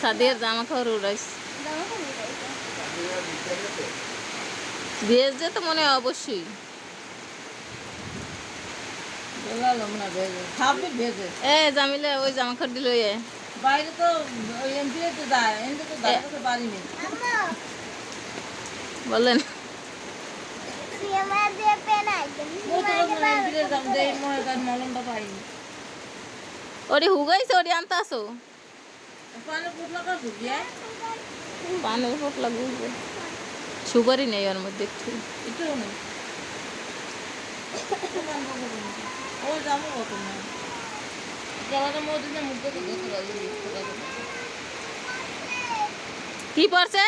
সাদিয়ার জামা কাপড় উড়াইস ভেজে তো মনে হয় অবশ্যই এ জামিলে ওই জামা কাপড় দিল বাইরে তো এমপিতে যায় এমনি তো দাঁড়াতে পারিনি বলেন মলমটা পাইনি ওরে হুগাইছে ওরে আনতে আসো পানের পোটলা গুলবে সুগারই নেই ওর মধ্যে একটু ও যাবো কত না কি পড়ছে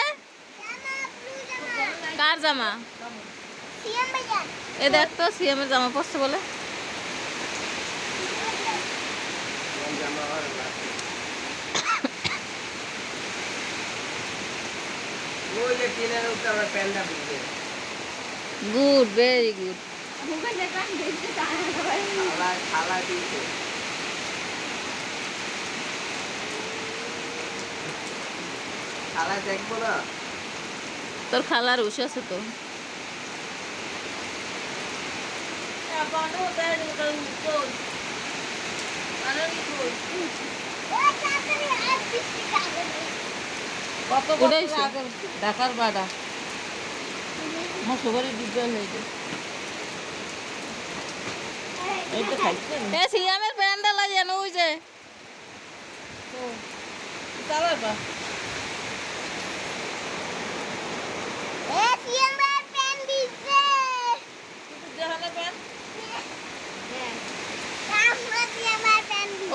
কার জামা এ দেখ তো সিএম এর জামা পড়ছে বলে গুড ভেরি গুড দেখবো না তোর খালার উস আছে তো ঢাকার বাড়া আমার সবারই বিদ্যালয় হয়েছে এই তো খাইছেন সিএমের প্যান্ডেল যেন ওই যে চালাবা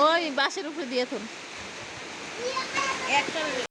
ওই বাসের উপরে দিয়ে থুন একটা